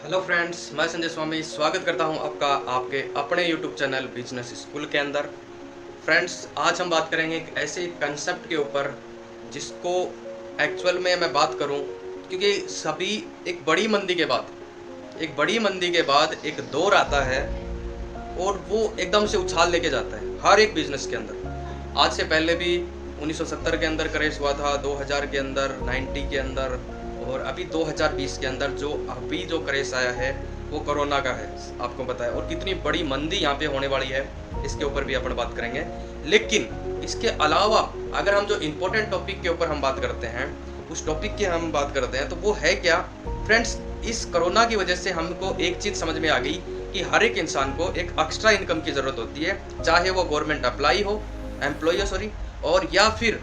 Hello friends, मैं संजय स्वामी स्वागत करता हूं आपका आपके अपने यूट्यूब चैनल बिजनेस स्कूल के अंदर। फ्रेंड्स, आज हम बात करेंगे एक ऐसे कंसेप्ट के ऊपर जिसको एक्चुअल में मैं बात करूं, क्योंकि सभी एक बड़ी मंदी के बाद एक दौर आता है और वो एकदम से उछाल लेके जाता है हर एक बिजनेस के अंदर। आज से पहले भी 1970 के अंदर क्रैश हुआ था, 2000 के अंदर, 90 के अंदर और अभी 2020 के अंदर जो अभी जो क्रैश आया है वो कोरोना का है, आपको पता है। और कितनी बड़ी मंदी यहाँ पे होने वाली है इसके ऊपर भी अपन बात करेंगे। लेकिन इसके अलावा अगर हम जो इम्पोर्टेंट टॉपिक के ऊपर हम बात करते हैं, उस टॉपिक की हम बात करते हैं तो वो है क्या फ्रेंड्स, इस कोरोना की वजह से हमको एक चीज़ समझ में आ गई कि हर एक इंसान को एक एक्स्ट्रा इनकम की ज़रूरत होती है, चाहे वो गवर्नमेंट एम्प्लॉय सॉरी, और या फिर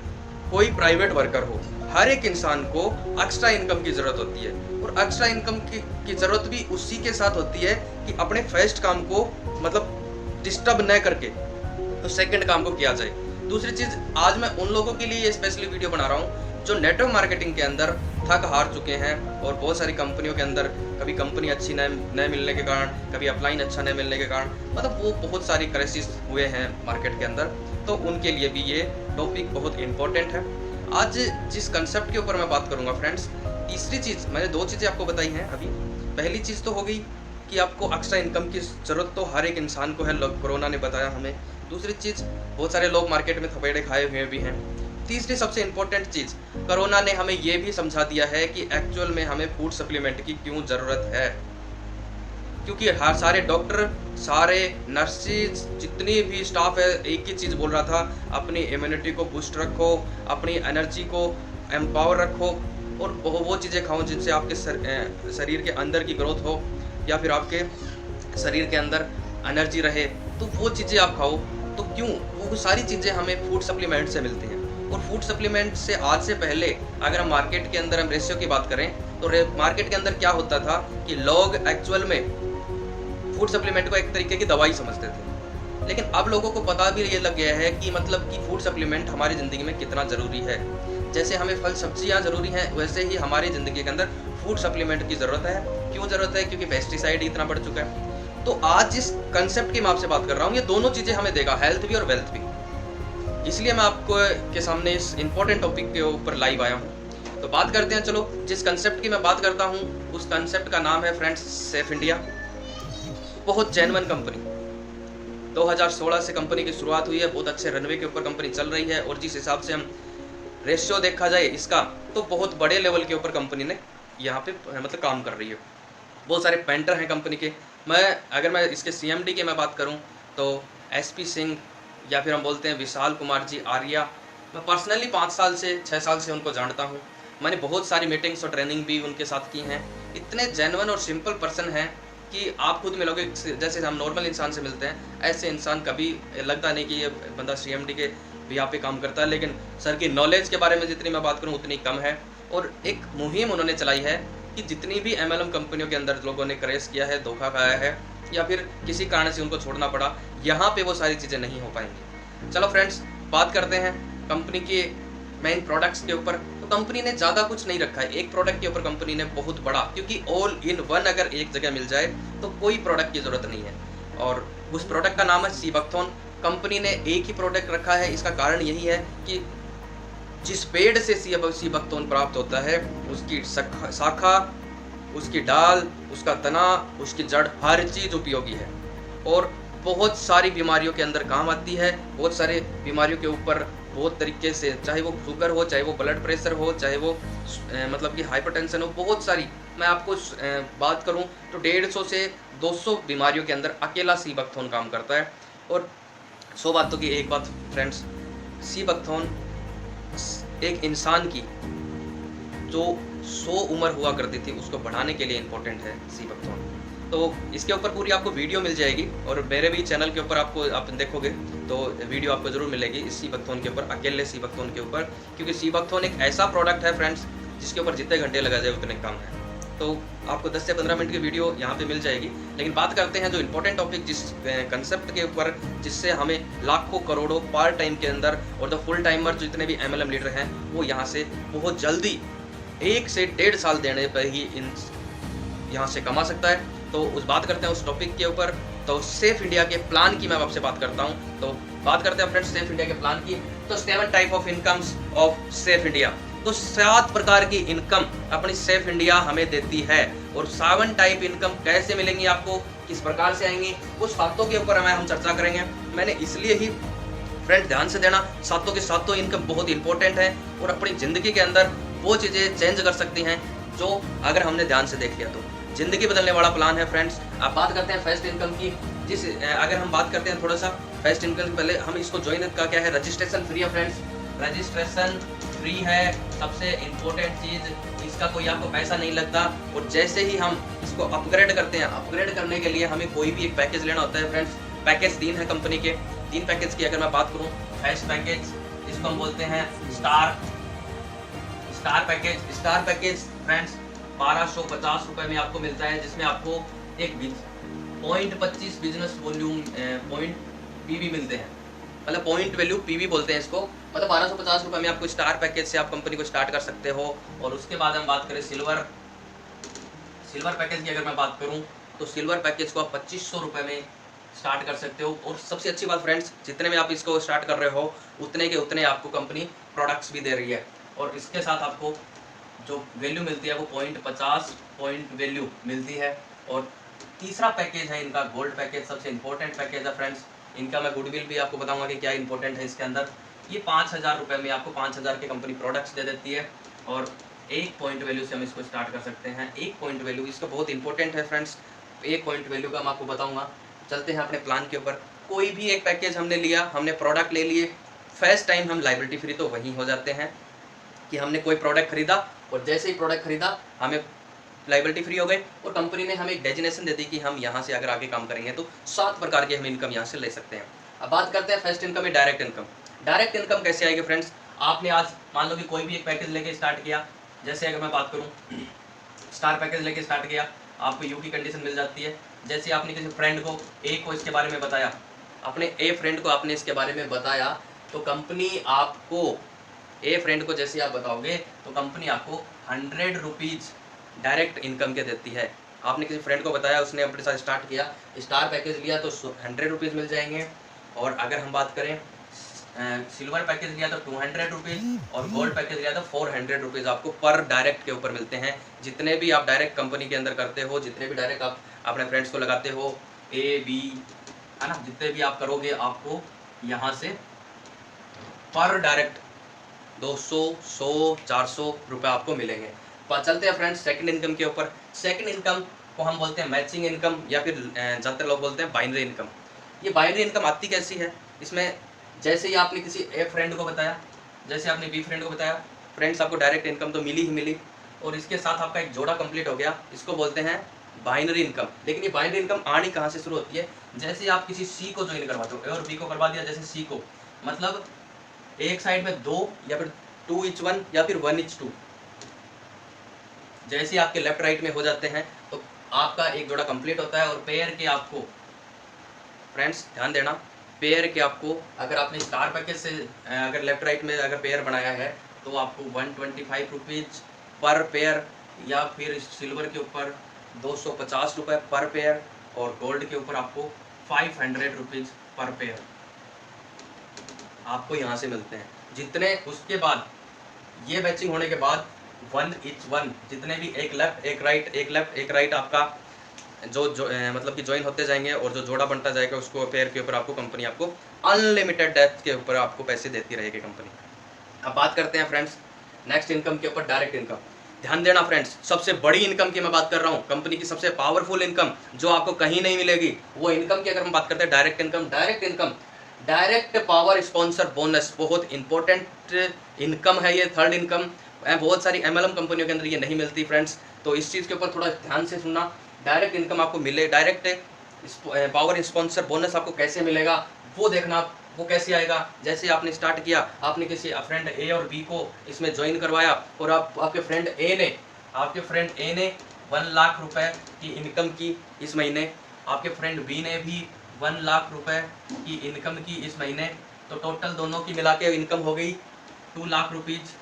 कोई प्राइवेट वर्कर हो। हर एक इंसान को एक्स्ट्रा इनकम की ज़रूरत होती है और एक्स्ट्रा इनकम की ज़रूरत भी उसी के साथ होती है कि अपने फर्स्ट काम को मतलब डिस्टर्ब न करके तो सेकंड काम को किया जाए। दूसरी चीज़, आज मैं उन लोगों के लिए स्पेशली वीडियो बना रहा हूँ जो नेटवर्क मार्केटिंग के अंदर थक हार चुके हैं और बहुत सारी कंपनियों के अंदर कभी कंपनी अच्छी न मिलने के कारण, कभी अपलाइन अच्छा न मिलने के कारण, मतलब वो बहुत सारी क्राइसिस हुए हैं मार्केट के अंदर। तो उनके लिए भी ये टॉपिक बहुत इंपॉर्टेंट है। आज जिस कंसेप्ट के ऊपर मैं बात करूंगा फ्रेंड्स, तीसरी चीज़, मैंने दो चीज़ें आपको बताई हैं अभी। पहली चीज़ तो हो गई कि आपको एक्स्ट्रा इनकम की ज़रूरत तो हर एक इंसान को है, कोरोना ने बताया हमें। दूसरी चीज़, बहुत सारे लोग मार्केट में थपेड़े खाए हुए भी हैं। तीसरी सबसे इम्पोर्टेंट चीज़, कोरोना ने हमें ये भी समझा दिया है कि एक्चुअल में हमें फूड सप्लीमेंट की क्यों ज़रूरत है। क्योंकि हर सारे डॉक्टर, सारे नर्सेज, जितनी भी स्टाफ है, एक ही चीज़ बोल रहा था, अपनी इम्यूनिटी को बूस्ट रखो, अपनी एनर्जी को एम्पावर रखो और वो चीज़ें खाओ जिनसे आपके शरीर के अंदर की ग्रोथ हो या फिर आपके शरीर के अंदर एनर्जी रहे, तो वो चीज़ें आप खाओ। तो क्यों वो सारी चीज़ें हमें फूड सप्लीमेंट से मिलती हैं। और फूड सप्लीमेंट से आज से पहले अगर हम मार्केट के अंदर हम रेशियो की बात करें तो मार्केट के अंदर क्या होता था कि लोग एक्चुअल में फूड सप्लीमेंट को एक तरीके की दवाई समझते थे। लेकिन अब लोगों को पता भी ये लग गया है कि मतलब कि फूड सप्लीमेंट हमारी ज़िंदगी में कितना ज़रूरी है। जैसे हमें फल सब्जियां ज़रूरी हैं, वैसे ही हमारी ज़िंदगी के अंदर फूड सप्लीमेंट की ज़रूरत है। क्यों ज़रूरत है? क्योंकि पेस्टिसाइड इतना बढ़ चुका है। तो आज जिस कंसेप्ट की मैं आपसे बात कर रहा हूँ, ये दोनों चीज़ें हमें देगा, हेल्थ भी और वेल्थ भी। इसलिए मैं आपको के सामने इस इंपॉर्टेंट टॉपिक के ऊपर लाइव आया हूँ। तो बात करते हैं। चलो, जिस कंसेप्ट की मैं बात करता हूँ उस कंसेप्ट का नाम है फ्रेंड्स सेफ इंडिया। बहुत जेन्युइन कंपनी, 2016 से कंपनी की शुरुआत हुई है, बहुत अच्छे रनवे के ऊपर कंपनी चल रही है और जिस हिसाब से हम रेशियो देखा जाए इसका, तो बहुत बड़े लेवल के ऊपर कंपनी ने यहाँ पे मतलब काम कर रही है। बहुत सारे पेंटर हैं कंपनी के। अगर मैं इसके CMD की मैं बात करूँ तो SP सिंह या फिर हम बोलते हैं विशाल कुमार जी आर्या। मैं पर्सनली 5 साल से 6 साल से उनको जानता हूँ। मैंने बहुत सारी मीटिंग्स और ट्रेनिंग भी उनके साथ की हैं। इतने जेन्युइन और सिंपल पर्सन हैं कि आप खुद मिलोगे, जैसे हम नॉर्मल इंसान से मिलते हैं ऐसे इंसान कभी लगता नहीं कि ये बंदा CMD के भी यहाँ पे काम करता है। लेकिन सर की नॉलेज के बारे में जितनी मैं बात करूँ उतनी कम है। और एक मुहिम उन्होंने चलाई है कि जितनी भी MLM कंपनियों के अंदर लोगों ने क्रैश किया है, धोखा खाया है या फिर किसी कारण से उनको छोड़ना पड़ा, यहाँ पे वो सारी चीज़ें नहीं हो पाएंगी। चलो फ्रेंड्स, बात करते हैं कंपनी के मेन प्रोडक्ट्स के ऊपर। तो कंपनी ने ज़्यादा कुछ नहीं रखा है, एक प्रोडक्ट के ऊपर कंपनी ने बहुत बड़ा, क्योंकि ऑल इन वन अगर एक जगह मिल जाए तो कोई प्रोडक्ट की ज़रूरत नहीं है। और उस प्रोडक्ट का नाम है सीबकथॉर्न। कंपनी ने एक ही प्रोडक्ट रखा है, इसका कारण यही है कि जिस पेड़ से सीबकथॉर्न प्राप्त होता है, उसकी शाखा, उसकी डाल, उसका तना, उसकी जड़, हर चीज़ उपयोगी है और बहुत सारी बीमारियों के अंदर काम आती है। बहुत सारे बीमारियों के ऊपर बहुत तरीके से, चाहे वो शुगर हो, चाहे वो ब्लड प्रेशर हो, चाहे वो मतलब कि हाइपरटेंशन हो, बहुत सारी मैं आपको बात करूं तो 150 से 200 बीमारियों के अंदर अकेला सीबकथॉर्न काम करता है। और 100 बातों की एक बात फ्रेंड्स, सीबकथॉर्न एक इंसान की जो 100 उम्र हुआ करती थी उसको बढ़ाने के लिए इम्पोर्टेंट है सीबकथॉर्न। तो इसके ऊपर पूरी आपको वीडियो मिल जाएगी और मेरे भी चैनल के ऊपर आप देखोगे तो वीडियो आपको ज़रूर मिलेगी इस सीबकथॉर्न के ऊपर, अकेले सीबकथॉर्न के ऊपर। क्योंकि सीबकथॉर्न एक ऐसा प्रोडक्ट है फ्रेंड्स जिसके ऊपर जितने घंटे लगा जाए उतने कम है। तो आपको 10 से 15 मिनट की वीडियो यहाँ पे मिल जाएगी। लेकिन बात करते हैं जो इंपॉर्टेंट टॉपिक, जिस कंसेप्ट के ऊपर जिससे हमें लाखों करोड़ों पार्ट टाइम के अंदर और द फुल टाइमर जितने भी MLM लीडर हैं वो यहाँ से बहुत जल्दी 1 से 1.5 साल देने पर ही यहाँ से कमा सकता है। तो उस बात करते हैं उस टॉपिक के ऊपर। तो सेफ इंडिया के प्लान की मैं आपसे बात करता हूँ। तो बात करते हैं फ्रेंड्स सेफ इंडिया के प्लान की। तो 7 type of incomes of safe India. तो 7 प्रकार की इनकम अपनी सेफ इंडिया हमें देती है। और 7 टाइप इनकम कैसे मिलेंगी आपको, किस प्रकार से आएंगी, उस बातों के ऊपर हम चर्चा करेंगे। मैंने इसलिए ही फ्रेंड ध्यान से देना, सातों के सातों इनकम बहुत इंपॉर्टेंट है और अपनी ज़िंदगी के अंदर वो चीज़ें चेंज कर सकती हैं जो अगर हमने ध्यान से देख लिया तो ज़िंदगी बदलने वाला प्लान है फ्रेंड्स। अब बात करते हैं फर्स्ट इनकम की। अगर हम बात करते हैं थोड़ा सा फर्स्ट इनकम से पहले हम इसको ज्वाइन का क्या है, रजिस्ट्रेशन फ्री है फ्रेंड्स। रजिस्ट्रेशन फ्री है, सबसे इम्पोर्टेंट चीज़, इसका कोई आपको पैसा नहीं लगता। और जैसे ही हम इसको अपग्रेड करते हैं, अपग्रेड करने के लिए हमें कोई भी एक पैकेज लेना होता है फ्रेंड्स। पैकेज 3 है कंपनी के। 3 पैकेज की अगर मैं बात करूं, फर्स्ट पैकेज इसको हम बोलते हैं star package. Star package friends 1250 रुपए में आपको मिलता है, जिसमें आपको एक 0.25 बिजनेस वॉल्यूम पॉइंट पीवी मिलते हैं, मतलब पॉइंट वैल्यू पीवी बोलते हैं इसको। मतलब 1250 रुपए में आपको स्टार पैकेज से आप कंपनी को स्टार्ट कर सकते हो। और उसके बाद हम बात करें सिल्वर पैकेज की अगर मैं बात करूं, तो सिल्वर पैकेज को आप 2500 रुपए में स्टार्ट कर सकते हो। और सबसे अच्छी बात फ्रेंड्स, जितने में आप इसको स्टार्ट कर रहे हो उतने के उतने आपको कंपनी प्रोडक्ट्स भी दे रही है। और इसके साथ आपको जो वैल्यू मिलती है वो 0.50 पॉइंट वैल्यू मिलती है। और तीसरा पैकेज है इनका गोल्ड पैकेज, सबसे इंपॉर्टेंट पैकेज है फ्रेंड्स। इनका मैं गुडविल भी आपको बताऊंगा कि क्या इंपॉर्टेंट है इसके अंदर। ये 5000 रुपये में आपको 5000 के कंपनी प्रोडक्ट्स दे देती है। और 1 पॉइंट वैल्यू से हम इसको स्टार्ट कर सकते हैं। 1 पॉइंट वैल्यू इसका बहुत इंपॉर्टेंट है फ्रेंड्स। 1 पॉइंट वैल्यू का मैं आपको बताऊंगा। चलते हैं अपने प्लान के ऊपर। कोई भी एक पैकेज हमने लिया, हमने प्रोडक्ट ले लिए, फर्स्ट टाइम हम लायबिलिटी फ्री तो वहीं हो जाते हैं कि हमने कोई प्रोडक्ट खरीदा और जैसे ही प्रोडक्ट खरीदा हमें लायबिलिटी फ्री हो गए। और कंपनी ने हमें एक डेजिग्नेशन दे दी कि हम यहाँ से अगर आगे काम करेंगे तो 7 प्रकार के हम इनकम यहाँ से ले सकते हैं। अब बात करते हैं फर्स्ट इनकम में डायरेक्ट इनकम। डायरेक्ट इनकम कैसे आएगी फ्रेंड्स, आपने आज मान लो कि कोई भी एक पैकेज लेके स्टार्ट किया। जैसे अगर मैं बात करूँ, स्टार पैकेज लेके स्टार्ट किया, आपको यू की कंडीशन मिल जाती है। जैसे आपने किसी फ्रेंड को ए को इसके बारे में बताया, अपने ए फ्रेंड को आपने इसके बारे में बताया, तो कंपनी आपको ए फ्रेंड को जैसे आप बताओगे तो कंपनी आपको 100 रुपीज़ डायरेक्ट इनकम के देती है। आपने किसी फ्रेंड को बताया, उसने अपने साथ स्टार्ट किया, स्टार पैकेज लिया तो 100 रुपीज़ मिल जाएंगे। और अगर हम बात करें सिल्वर पैकेज लिया तो 200 रुपीज़ और गोल्ड पैकेज लिया तो 400 रुपीज़ आपको पर डायरेक्ट के ऊपर मिलते हैं। जितने भी आप डायरेक्ट कंपनी के अंदर करते हो, जितने भी डायरेक्ट आप अपने फ्रेंड्स को लगाते हो, ए बी है ना, जितने भी आप करोगे आपको यहाँ से पर डायरेक्ट 200, 100, 400 रुपये आपको मिलेंगे। चलते हैं फ्रेंड्स सेकंड इनकम के ऊपर। सेकंड इनकम को हम बोलते हैं मैचिंग इनकम या फिर ज़्यादातर लोग बोलते हैं बाइनरी इनकम। ये बाइनरी इनकम आती कैसी है, इसमें जैसे ही आपने किसी ए फ्रेंड को बताया, जैसे आपने बी फ्रेंड को बताया, फ्रेंड्स आपको डायरेक्ट इनकम तो मिली ही मिली और इसके साथ आपका एक जोड़ा कंप्लीट हो गया। इसको बोलते हैं बाइनरी इनकम। लेकिन ये बाइनरी इनकम आनी कहाँ से शुरू होती है, जैसे आप किसी सी को ज्वाइन करवाते हो, ए और बी को करवा दिया, जैसे सी को, मतलब एक साइड में 2 या फिर 2:1 या फिर 1:2, जैसे आपके लेफ्ट राइट में हो जाते हैं तो आपका एक जोड़ा कंप्लीट होता है। और पेयर के आपको फ्रेंड्स ध्यान देना, पेयर के आपको अगर आपने स्टार पैकेज से अगर लेफ्ट राइट में अगर पेयर बनाया है तो आपको 125 रुपीज़ पर पेयर, या फिर सिल्वर के ऊपर 250 रुपये पर पेयर और गोल्ड के ऊपर आपको 500 रुपीज़ पर पेयर आपको यहाँ से मिलते हैं। जितने उसके बाद ये मैचिंग होने के बाद 1:1 जितने भी एक लेफ्ट एक राइट एक लेफ्ट एक राइट आपका जो मतलब कि ज्वाइन होते जाएंगे और जो जोड़ा बनता जाएगा उसको पेयर के ऊपर आपको कंपनी आपको अनलिमिटेड डेप्थ के ऊपर आपको पैसे देती रहेगी कंपनी। अब बात करते हैं फ्रेंड्स नेक्स्ट इनकम के ऊपर, डायरेक्ट इनकम। ध्यान देना फ्रेंड्स, सबसे बड़ी इनकम की मैं बात कर रहा हूँ, कंपनी की सबसे पावरफुल इनकम जो आपको कहीं नहीं मिलेगी, वो इनकम की अगर हम बात करते हैं direct income. Direct income, direct power sponsor bonus, बहुत इंपॉर्टेंट इनकम है ये, थर्ड इनकम। बहुत सारी MLM कंपनियों के अंदर ये नहीं मिलती फ्रेंड्स, तो इस चीज़ के ऊपर थोड़ा ध्यान से सुनना। डायरेक्ट इनकम आपको मिले, डायरेक्ट पावर स्पॉन्सर बोनस आपको कैसे मिलेगा वो देखना, वो कैसे आएगा। जैसे आपने स्टार्ट किया, आपने किसी फ्रेंड ए और बी को इसमें ज्वाइन करवाया और आपके फ्रेंड ए ने 1 लाख रुपए की इनकम की इस महीने, आपके फ्रेंड बी ने भी 1 लाख रुपए की इनकम की इस महीने, तो टोटल दोनों की मिला के इनकम हो गई 2 लाख रुपीज़।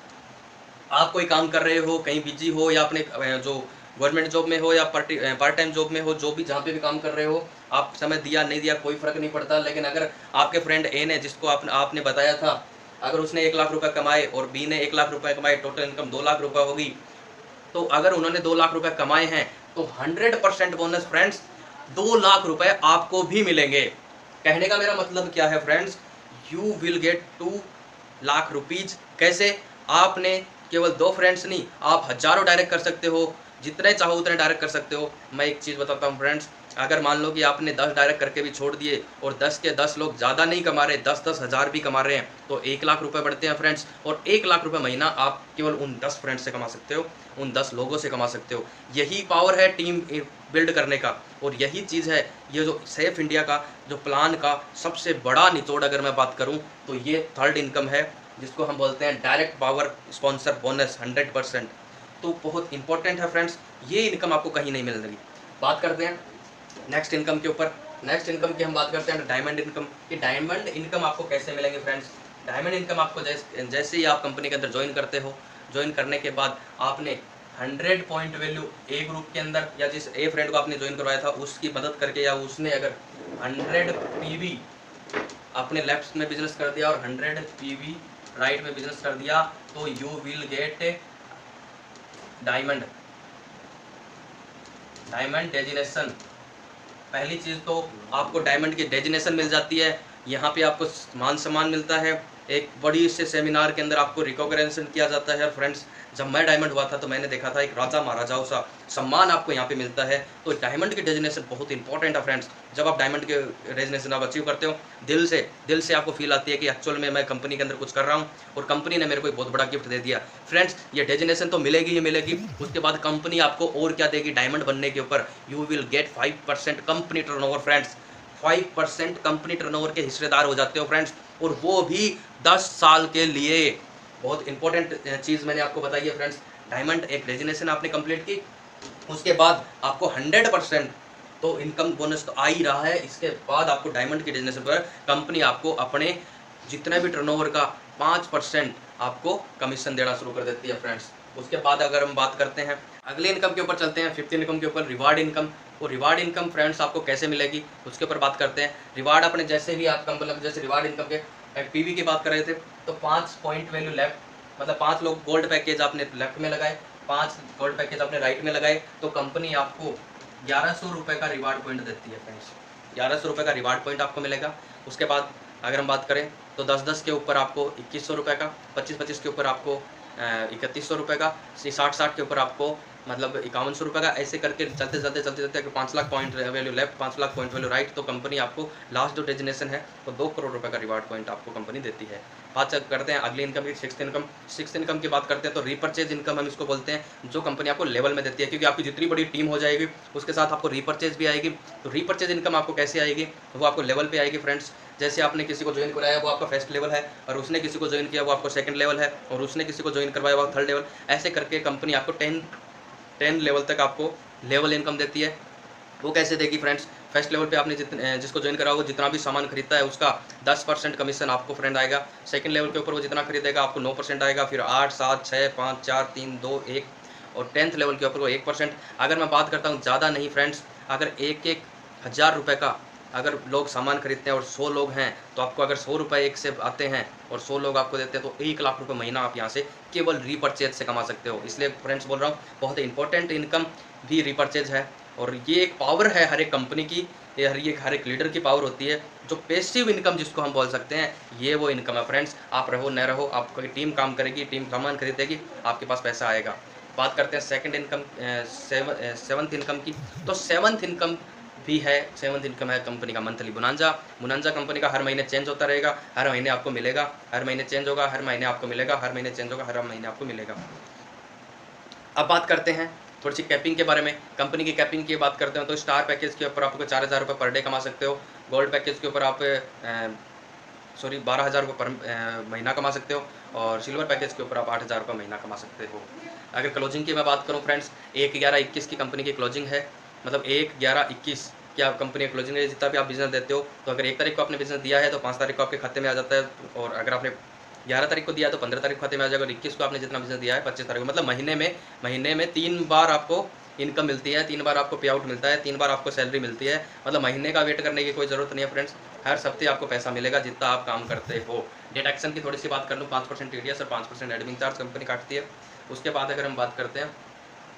आप कोई काम कर रहे हो, कहीं बिजी हो, या अपने जो गवर्नमेंट जॉब में हो या पार्ट टाइम जॉब में हो, जो भी जहाँ पे भी काम कर रहे हो, आप समय दिया नहीं दिया कोई फ़र्क नहीं पड़ता। लेकिन अगर आपके फ्रेंड ए ने, जिसको आपने बताया था, अगर उसने 1 लाख रुपए कमाए और बी ने 1 लाख रुपए कमाए, टोटल इनकम 2 लाख रुपए होगी, तो अगर उन्होंने 2 लाख रुपए कमाए हैं तो 100% बोनस फ्रेंड्स 2 लाख रुपए आपको भी मिलेंगे। कहने का मेरा मतलब क्या है friends, you will get 2 lakh rupees. कैसे? आपने केवल 2 फ्रेंड्स नहीं, आप हजारों डायरेक्ट कर सकते हो, जितने चाहो उतने डायरेक्ट कर सकते हो। मैं एक चीज़ बताता हूँ फ्रेंड्स, अगर मान लो कि आपने 10 डायरेक्ट करके भी छोड़ दिए और 10 के 10 लोग ज़्यादा नहीं कमा रहे, 10-10 हज़ार भी कमा रहे हैं, तो 1 लाख रुपए बढ़ते हैं फ्रेंड्स। और 1 लाख रुपए महीना आप केवल उन 10 फ्रेंड्स से कमा सकते हो, उन 10 लोगों से कमा सकते हो। यही पावर है टीम बिल्ड करने का, और यही चीज़ है ये जो सेफ इंडिया का जो प्लान का सबसे बड़ा निचोड़ अगर मैं बात करूँ तो ये थर्ड इनकम है, जिसको हम बोलते हैं डायरेक्ट पावर स्पॉन्सर बोनस 100%। तो बहुत इंपॉर्टेंट है फ्रेंड्स, ये इनकम आपको कहीं नहीं मिलेगी। बात करते हैं नेक्स्ट इनकम के ऊपर। नेक्स्ट इनकम की हम बात करते हैं डायमंड इनकम कि डायमंड इनकम आपको कैसे मिलेंगे फ्रेंड्स। डायमंड इनकम आपको जैसे ही आप कंपनी के अंदर ज्वाइन करते हो, ज्वाइन करने के बाद आपने 100 पॉइंट वैल्यू ए ग्रुप के अंदर, या जिस ए फ्रेंड को आपने ज्वाइन करवाया था उसकी मदद करके, या उसने अगर 100 पीवी अपने लेफ्ट में बिजनेस कर दिया और 100 पीवी राइट में बिजनेस कर दिया, तो you will get diamond designation. पहली चीज़ तो आपको डायमंड की डेजिनेशन मिल जाती है, यहाँ पे आपको मान सम्मान मिलता है, एक बड़ी से सेमिनार के अंदर आपको रिकॉग्निशन किया जाता है। फ्रेंड्स, जब मैं डायमंड हुआ था तो मैंने देखा था एक राजा महाराजाओं सा सम्मान आपको यहाँ पे मिलता है। तो डायमंड की डेजिनेशन बहुत इंपॉर्टेंट है फ्रेंड्स। जब आप डायमंड के डेजिनेशन आप अचीव करते हो, दिल से आपको फील आती है कि एक्चुअल में मैं कंपनी के अंदर कुछ कर रहा हूँ और कंपनी ने मेरे को एक बहुत बड़ा गिफ्ट दे दिया। फ्रेंड्स, ये डेजिनेशन तो मिलेगी ही मिलेगी, उसके बाद कंपनी आपको और क्या देगी डायमंड बनने के ऊपर, you will get 5% company turnover. Friends, 5% company turnover के हिस्सेदार हो जाते हो फ्रेंड्स, और वो भी 10 साल के लिए। बहुत इंपॉर्टेंट चीज़ मैंने आपको बताई है फ्रेंड्स। डायमंड एक डेजिनेशन आपने कंप्लीट की, उसके बाद आपको 100% तो इनकम बोनस तो आ ही रहा है, इसके बाद आपको डायमंड की डेजिनेशन पर कंपनी आपको अपने जितने भी टर्नओवर का 5% आपको कमीशन देना शुरू कर देती है फ्रेंड्स। उसके बाद अगर हम बात करते हैं अगले इनकम के ऊपर चलते हैं, फिफ्थ इनकम के ऊपर, रिवार्ड इनकम। और रिवार्ड इनकम फ्रेंड्स आपको कैसे मिलेगी उसके ऊपर बात करते हैं। रिवार्ड अपने जैसे ही आप कंपनी, जैसे रिवार्ड इनकम के पीवी की बात कर रहे थे, तो 5 पॉइंट वैल्यू लेफ्ट, मतलब 5 लोग गोल्ड पैकेज आपने लेफ्ट में लगाए, 5 गोल्ड पैकेज आपने राइट में लगाए, तो कंपनी आपको 1100 रुपये का रिवार्ड पॉइंट देती है फ्रेंड्स। 1100 रुपये का रिवार्ड पॉइंट आपको मिलेगा। उसके बाद अगर हम बात करें तो 10-10 के ऊपर आपको 2100 रुपये का, 25-25 के ऊपर आपको 3100 रुपये का, 60-60 के ऊपर आपको मतलब 5100 रुपये का। ऐसे करके चलते अगर 5 lakh point value left, 5 lakh point value right, तो कंपनी आपको लास्ट जो डेजिनेशन है तो 2 करोड़ रुपये का रिवार्ड पॉइंट आपको कंपनी देती है। बात करते हैं अगली इनकम की, सिक्स्थ इनकम। सिक्स्थ इनकम की बात करते हैं तो रीपर्चेज इनकम हम इसको बोलते हैं, जो कंपनी आपको लेवल में देती है, क्योंकि आपकी जितनी बड़ी टीम हो जाएगी उसके साथ आपको रीपर्चेज भी आएगी। तो रीपर्चेज इनकम आपको कैसे आएगी, वो आपको लेवल पे आएगी फ्रेंड्स। जैसे आपने किसी को ज्वाइन कराया वो आपका फर्स्ट लेवल है, और उसने किसी को ज्वाइन किया वो आपको सेकंड लेवल है, और उसने किसी को ज्वाइन करवाया वो थर्ड लेवल। ऐसे करके कंपनी आपको 10 लेवल तक आपको लेवल इनकम देती है। वो कैसे देगी फ्रेंड्स, फर्स्ट लेवल पे आपने जिसको ज्वाइन करा वो जितना भी सामान खरीदता है उसका 10% कमीशन आपको फ्रेंड आएगा। सेकंड लेवल के ऊपर वो जितना खरीदेगा आपको 9% आएगा, फिर 8, 7, 6, 5, 4, 3, 2, 1, और 10th लेवल के ऊपर वो 1%। अगर मैं बात करता हूँ ज़्यादा नहीं फ्रेंड्स, अगर 1,000 रुपये का अगर लोग सामान खरीदते हैं और 100 लोग हैं, तो आपको अगर 100 रुपये एक से आते हैं और 100 लोग आपको देते हैं, तो 1 लाख रुपये महीना आप यहाँ से केवल रीपर्चेज से कमा सकते हो। इसलिए फ्रेंड्स बोल रहा हूँ, बहुत इंपॉर्टेंट इनकम भी रीपर्चेज है, और ये एक पावर है हर एक कंपनी की, ये हर एक लीडर की पावर होती है। जो पैसिव इनकम जिसको हम बोल सकते हैं, ये वो इनकम है फ्रेंड्स। आप रहो न रहो, आपकी टीम काम करेगी, टीम सामान खरीदेगी, आपके पास पैसा आएगा। बात करते हैं सेकंड इनकम, सेवंथ इनकम की। तो सेवंथ इनकम भी है, सेवंथ इनकम है कंपनी का मंथली मुनांजा। मुनांजा कंपनी का हर महीने चेंज होता रहेगा, हर महीने आपको मिलेगा, हर महीने चेंज होगा, हर महीने आपको मिलेगा, हर महीने चेंज होगा, हर महीने आपको मिलेगा। अब बात करते हैं थोड़ी सी कैपिंग के बारे में। कंपनी की कैपिंग की बात करते हैं तो स्टार पैकेज के ऊपर आपको 4000 रुपये पर डे कमा सकते हो। गोल्ड पैकेज के ऊपर आप 12,000 रुपये पर महीना कमा सकते हो, और सिल्वर पैकेज के ऊपर आप 8,000 रुपये महीना कमा सकते हो। अगर क्लोजिंग की मैं बात करूँ फ्रेंड्स, 1/11/21 की कंपनी की क्लोजिंग है, मतलब 1/11/21 क्या कंपनी की क्लोजिंग है। जितना भी आप बिजनेस देते हो, तो अगर 1 तारीख को आपने बिजनेस दिया है तो 5 तारीख को आपके खाते में आ जाता है, और अगर आपने 11 तारीख को दिया तो 15 तारीख को खाते में आ जाएगा, और 21 को आपने जितना बिजनेस दिया है 25 तारीख को, मतलब महीने में 3 बार आपको इनकम मिलती है, 3 बार आपको पे आउट मिलता है, 3 बार आपको सैलरी मिलती है। मतलब महीने का वेट करने की कोई ज़रूरत नहीं है फ्रेंड्स, हर हफ्ते आपको पैसा मिलेगा जितना आप काम करते हो। डिडक्शन की थोड़ी सी बात कर लूँ, 5% टीडीएस और 5% एडमिन चार्ज कंपनी काटती है। उसके बाद अगर हम बात करते हैं,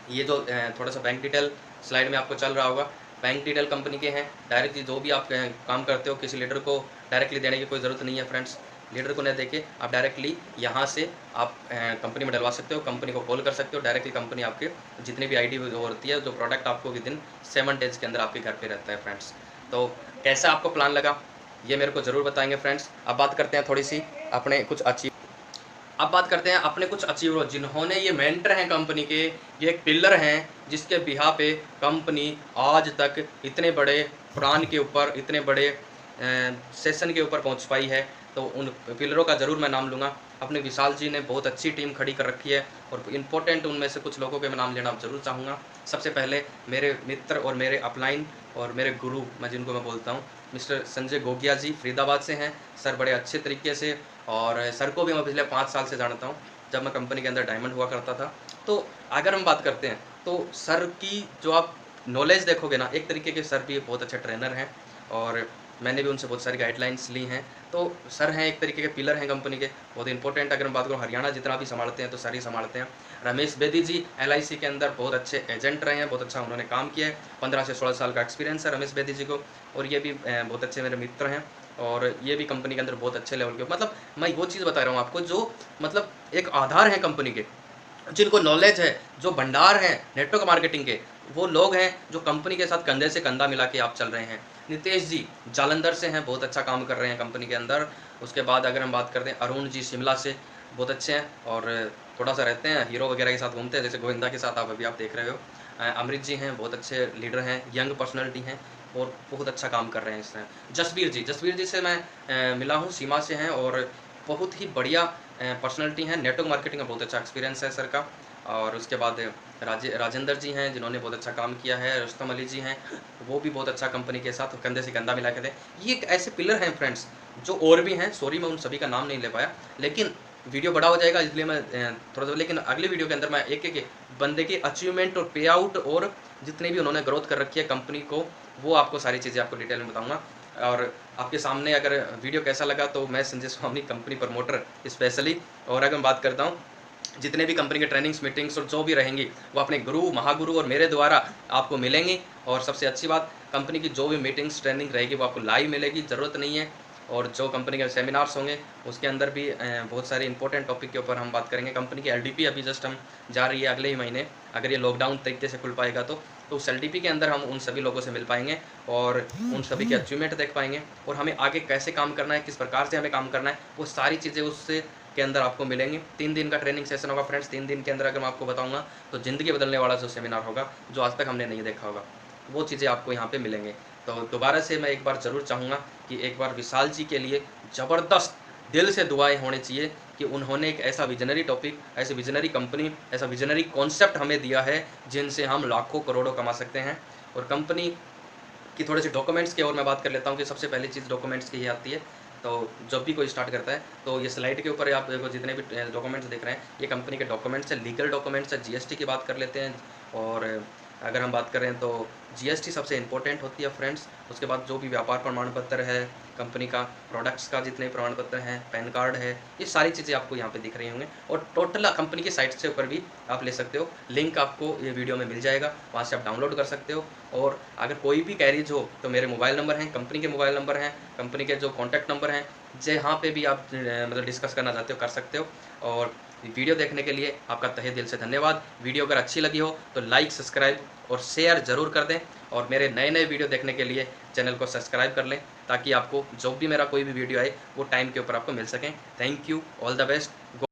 ये जो थोड़ा सा बैंक डिटेल स्लाइड में आपको चल रहा होगा, बैंक डिटेल कंपनी के हैं। डायरेक्टली जो भी आप काम करते हो, किसी लीडर को डायरेक्टली देने की कोई ज़रूरत नहीं है फ्रेंड्स। लीडर को न देके आप डायरेक्टली यहाँ से आप कंपनी में डलवा सकते हो, कंपनी को कॉल कर सकते हो, डायरेक्टली कंपनी आपके जितनी भी आईडी होती है, जो प्रोडक्ट आपको विदिन 7 डेज़ के अंदर आपके घर पे रहता है फ्रेंड्स। तो कैसा आपको प्लान लगा ये मेरे को ज़रूर बताएंगे फ्रेंड्स। अब बात करते हैं थोड़ी सी अपने कुछ अब बात करते हैं अपने कुछ अचीवर जिन्होंने ये मेंटर हैं कंपनी के, ये एक पिलर हैं जिसके बिहा पे कंपनी आज तक इतने बड़े प्लान के ऊपर, इतने बड़े सेशन के ऊपर पहुंच पाई है। तो उन पिलरों का ज़रूर मैं नाम लूँगा। अपने विशाल जी ने बहुत अच्छी टीम खड़ी कर रखी है और इम्पोर्टेंट उनमें से कुछ लोगों के मैं नाम लेना ज़रूर चाहूँगा। सबसे पहले मेरे मित्र और मेरे अपलाइन और मेरे गुरु मैं जिनको मैं बोलता हूँ, मिस्टर संजय गोगिया जी फरीदाबाद से हैं। सर बड़े अच्छे तरीके से, और सर को भी मैं पिछले 5 साल से जानता हूँ, जब मैं कंपनी के अंदर डायमंड हुआ करता था। तो अगर हम बात करते हैं तो सर की जो आप नॉलेज देखोगे ना, एक तरीके के सर भी बहुत अच्छे ट्रेनर हैं और मैंने भी उनसे बहुत सारी गाइडलाइंस ली हैं। तो सर हैं एक तरीके के पिलर हैं कंपनी के, बहुत इंपॉर्टेंट। अगर हम बात करूँ हरियाणा जितना भी संभालते हैं तो सर ही संभालते हैं। रमेश बेदी जी LIC के अंदर बहुत अच्छे एजेंट रहे हैं, बहुत अच्छा उन्होंने काम किया है। 15 से 16 साल का एक्सपीरियंस है रमेश बेदी जी को, और ये भी बहुत अच्छे मेरे मित्र हैं और ये भी कंपनी के अंदर बहुत अच्छे लेवल के। मतलब मैं वो चीज़ बता रहा हूँ आपको जो मतलब एक आधार है कंपनी के, जिनको नॉलेज है, जो भंडार हैं नेटवर्क मार्केटिंग के, वो लोग हैं जो कंपनी के साथ कंधे से कंधा मिला के आप चल रहे हैं। नितेश जी जालंधर से हैं, बहुत अच्छा काम कर रहे हैं कंपनी के अंदर। उसके बाद अगर हम बात करते हैं अरुण जी शिमला से, बहुत अच्छे हैं और थोड़ा सा रहते हैं हीरो वगैरह के साथ घूमते हैं, जैसे गोविंदा के साथ अभी आप देख रहे हो। अमृत जी हैं, बहुत अच्छे लीडर हैं, यंग पर्सनैलिटी हैं और बहुत अच्छा काम कर रहे हैं इसमें। जसबीर जी से मैं मिला हूँ, सीमा से हैं और बहुत ही बढ़िया पर्सनैलिटी हैं। नेटवर्क मार्केटिंग का बहुत अच्छा एक्सपीरियंस है सर का। और उसके बाद राजेंद्र जी हैं जिन्होंने बहुत अच्छा काम किया है। रुस्तम अली जी हैं, वो भी बहुत अच्छा कंपनी के साथ कंधे से कंधा मिला के थे। ये एक ऐसे पिलर हैं फ्रेंड्स जो और भी हैं, सॉरी मैं उन सभी का नाम नहीं ले पाया, लेकिन वीडियो बड़ा हो जाएगा इसलिए मैं थोड़ा सा, लेकिन अगली वीडियो के अंदर मैं एक एक बंदे के अचीवमेंट और पे आउट और जितने भी उन्होंने ग्रोथ कर रखी है कंपनी को, वो आपको सारी चीज़ें आपको डिटेल में बताऊँगा। और आपके सामने अगर वीडियो कैसा लगा तो मैं संजय स्वामी कंपनी प्रमोटर स्पेशली, और अगर मैं बात करता हूँ जितने भी कंपनी के ट्रेनिंग्स मीटिंग्स और जो भी रहेंगी वो अपने गुरु महागुरु और मेरे द्वारा आपको मिलेंगी। और सबसे अच्छी बात, कंपनी की जो भी मीटिंग्स ट्रेनिंग रहेगी वो आपको लाइव मिलेगी, ज़रूरत नहीं है। और जो कंपनी के सेमिनार्स होंगे उसके अंदर भी बहुत सारे इंपॉर्टेंट टॉपिक के ऊपर हम बात करेंगे। कंपनी की LDP अभी जस्ट हम जा रही है अगले ही महीने, अगर ये लॉकडाउन तरीके से खुल पाएगा तो उस LDP के अंदर हम उन सभी लोगों से मिल पाएंगे और उन सभी के अचीवमेंट देख पाएंगे और हमें आगे कैसे काम करना है, किस प्रकार से हमें काम करना है, वो सारी चीज़ें उससे के अंदर आपको मिलेंगी। 3 दिन का ट्रेनिंग सेशन होगा फ्रेंड्स। 3 दिन के अंदर अगर मैं आपको बताऊंगा तो ज़िंदगी बदलने वाला जो सेमिनार होगा, जो आज तक हमने नहीं देखा होगा, वो चीज़ें आपको यहाँ पे मिलेंगे। तो दोबारा से मैं एक बार ज़रूर चाहूँगा कि एक बार विशाल जी के लिए ज़बरदस्त दिल से दुआएं होनी चाहिए कि उन्होंने एक ऐसा विजनरी टॉपिक, ऐसी विजनरी कंपनी, ऐसा विजनरी कॉन्सेप्ट हमें दिया है जिनसे हम लाखों करोड़ों कमा सकते हैं। और कंपनी की थोड़े से डॉक्यूमेंट्स की और मैं बात कर लेता हूँ कि सबसे पहली चीज़ डॉक्यूमेंट्स की ही आती है। तो जब भी कोई स्टार्ट करता है तो ये स्लाइड के ऊपर आप देखो जितने भी डॉक्यूमेंट्स दिख रहे हैं ये कंपनी के डॉक्यूमेंट्स है, लीगल डॉक्यूमेंट्स है। GST की बात कर लेते हैं, और अगर हम बात करें तो GST सबसे इंपॉर्टेंट होती है फ्रेंड्स। उसके बाद जो भी व्यापार प्रमाण पत्र है कंपनी का, प्रोडक्ट्स का जितने प्रमाण पत्र हैं, पैन कार्ड है, ये सारी चीज़ें आपको यहाँ पे दिख रही होंगी। और टोटल कंपनी की साइट से ऊपर भी आप ले सकते हो, लिंक आपको ये वीडियो में मिल जाएगा, वहाँ से आप डाउनलोड कर सकते हो। और अगर कोई भी कैरीज हो तो मेरे मोबाइल नंबर हैं, कंपनी के मोबाइल नंबर हैं, कंपनी के जो कॉन्टैक्ट नंबर हैं, जहाँ पे भी आप मतलब डिस्कस करना चाहते हो कर सकते हो। और वीडियो देखने के लिए आपका तहे दिल से धन्यवाद। वीडियो अगर अच्छी लगी हो तो लाइक, सब्सक्राइब और शेयर ज़रूर कर दें, और मेरे नए नए वीडियो देखने के लिए चैनल को सब्सक्राइब कर लें ताकि आपको जो भी मेरा कोई भी वीडियो आए वो टाइम के ऊपर आपको मिल सकें। Thank you, all the best.